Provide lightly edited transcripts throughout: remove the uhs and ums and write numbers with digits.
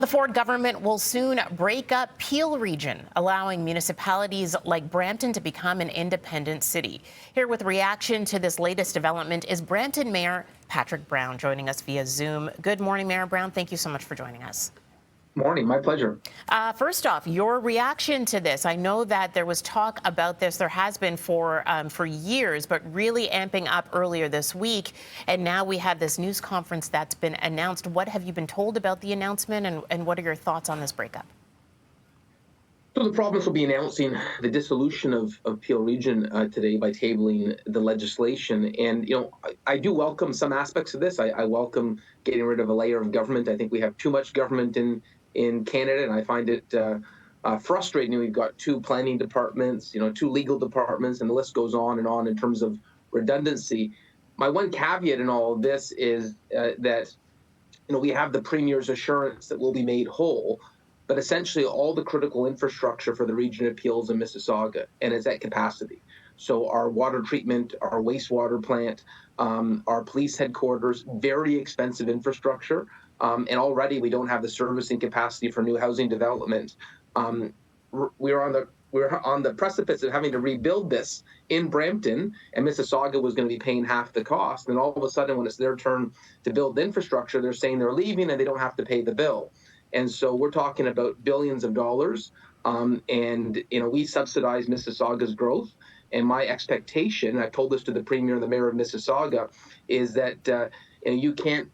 The Ford government will soon break up Peel Region, allowing municipalities like Brampton to become an independent city. Here with reaction to this latest development is Brampton Mayor Patrick Brown, joining us via Zoom. Good morning, Mayor Brown. Thank you so much for joining us. Morning, my pleasure. First off, your reaction to this. I know that there was talk about this. There has been for years, but really amping up earlier this week. And now we have this news conference that's been announced. What have you been told about the announcement, and what are your thoughts on this breakup? So the province will be announcing the dissolution of Peel Region today by tabling the legislation. And, I do welcome some aspects of this. I welcome getting rid of a layer of government. I think we have too much government in Canada, and I find it frustrating. We've got two planning departments, two legal departments, and the list goes on in terms of redundancy. My one caveat in all of this is that we have the Premier's assurance that we'll be made whole, but essentially all the critical infrastructure for the region of Peel is in Mississauga, and it's at capacity. So our water treatment, our wastewater plant, our police headquarters, very expensive infrastructure, and already we don't have the servicing capacity for new housing development. We're on the precipice of having to rebuild this in Brampton, and Mississauga was going to be paying half the cost. And all of a sudden, when it's their turn to build the infrastructure, they're saying they're leaving and they don't have to pay the bill. And so we're talking about billions of dollars, and we subsidize Mississauga's growth. And my expectation, I've told this to the Premier and the Mayor of Mississauga, is that you can't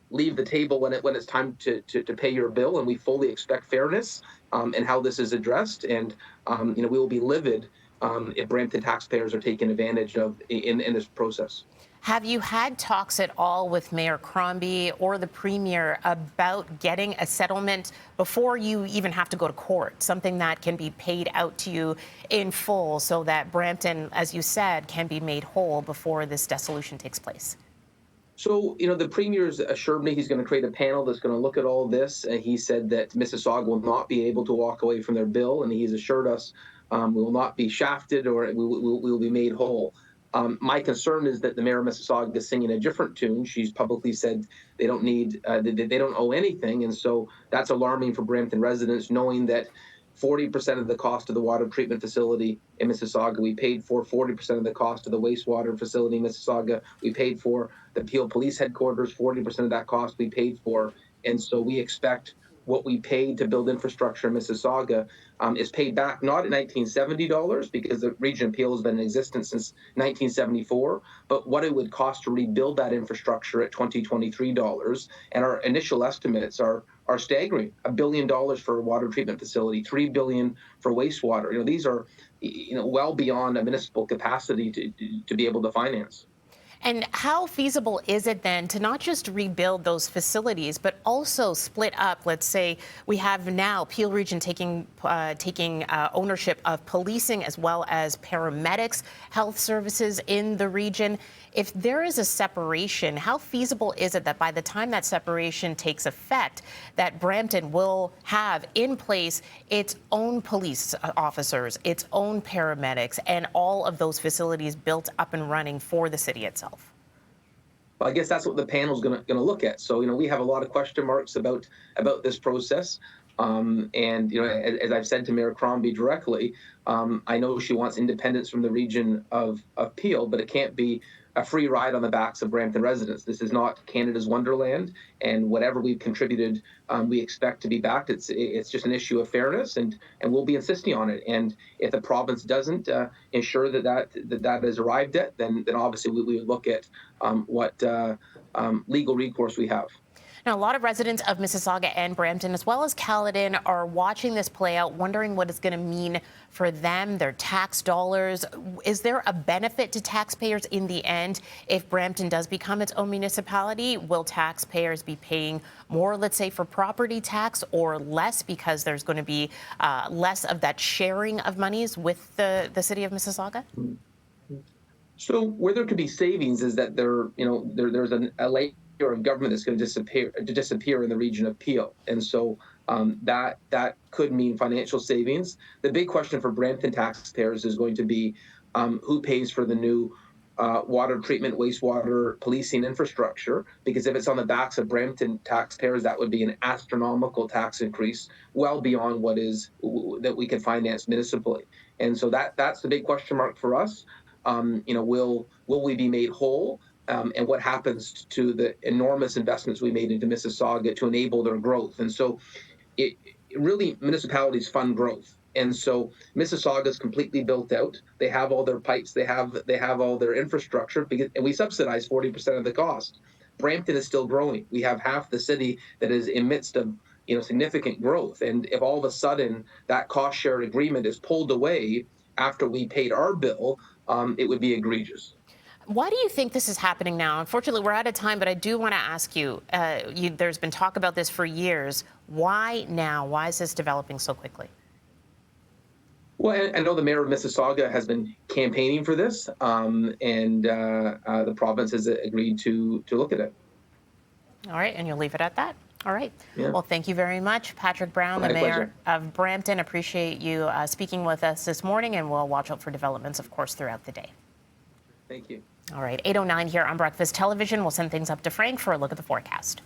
leave the table when it's time to pay your bill, and we fully expect fairness in how this is addressed. And we will be livid if Brampton taxpayers are taken advantage of in this process. Have you had talks at all with Mayor Crombie or the Premier about getting a settlement before you even have to go to court, something that can be paid out to you in full so that Brampton, as you said, can be made whole before this dissolution takes place? So, the Premier's assured me he's going to create a panel that's going to look at all this. And he said that Mississauga will not be able to walk away from their bill, and he's assured us we will not be shafted, or we will be made whole. My concern is that the Mayor of Mississauga is singing a different tune. She's publicly said they don't owe anything, and so that's alarming for Brampton residents, knowing that 40% of the cost of the water treatment facility in Mississauga we paid for, 40% of the cost of the wastewater facility in Mississauga we paid for, the Peel Police Headquarters, 40% of that cost we paid for. And so we expect what we paid to build infrastructure in Mississauga is paid back, not at $1970, because the region of Peel has been in existence since 1974, but what it would cost to rebuild that infrastructure at $2023. And our initial estimates are staggering: $1 billion for a water treatment facility, $3 billion for wastewater. These are well beyond a municipal capacity to be able to finance. And how feasible is it then to not just rebuild those facilities, but also split up? Let's say we have now Peel Region taking ownership of policing as well as paramedics, health services in the region. If there is a separation, how feasible is it that by the time that separation takes effect, that Brampton will have in place its own police officers, its own paramedics, and all of those facilities built up and running for the city itself? Well, I guess that's what the panel's going to look at. So, we have a lot of question marks about this process. And, as I've said to Mayor Crombie directly, I know she wants independence from the region of Peel, but it can't be a free ride on the backs of Brampton residents. This is not Canada's wonderland, and whatever we've contributed, we expect to be backed. It's just an issue of fairness, and we'll be insisting on it. And if the province doesn't ensure that is arrived at, then obviously we would look at what legal recourse we have. Now, a lot of residents of Mississauga and Brampton, as well as Caledon, are watching this play out, wondering what it's going to mean for them, their tax dollars. Is there a benefit to taxpayers in the end if Brampton does become its own municipality? Will taxpayers be paying more, let's say, for property tax, or less because there's going to be less of that sharing of monies with the city of Mississauga? So where there could be savings is that there's a layer of government that's going to disappear in the region of Peel, and so that could mean financial savings. The big question for Brampton taxpayers is going to be who pays for the new water treatment, wastewater policing infrastructure, because if it's on the backs of Brampton taxpayers, that would be an astronomical tax increase, well beyond what is that we can finance municipally. And so that's the big question mark for us. Will we be made whole? And what happens to the enormous investments we made into Mississauga to enable their growth? And so really municipalities fund growth. And so Mississauga is completely built out. They have all their pipes. They have all their infrastructure, and we subsidize 40% of the cost. Brampton is still growing. We have half the city that is in midst of significant growth. And if all of a sudden that cost share agreement is pulled away after we paid our bill, it would be egregious. Why do you think this is happening now? Unfortunately, we're out of time, but I do want to ask you, there's been talk about this for years. Why now? Why is this developing so quickly? Well, I know the mayor of Mississauga has been campaigning for this, and the province has agreed to look at it. All right, and you'll leave it at that? All right. Yeah. Well, thank you very much, Patrick Brown, the My mayor pleasure. of Brampton. Appreciate you speaking with us this morning, and we'll watch out for developments, of course, throughout the day. Thank you. All right, 8:09 here on Breakfast Television. We'll send things up to Frank for a look at the forecast.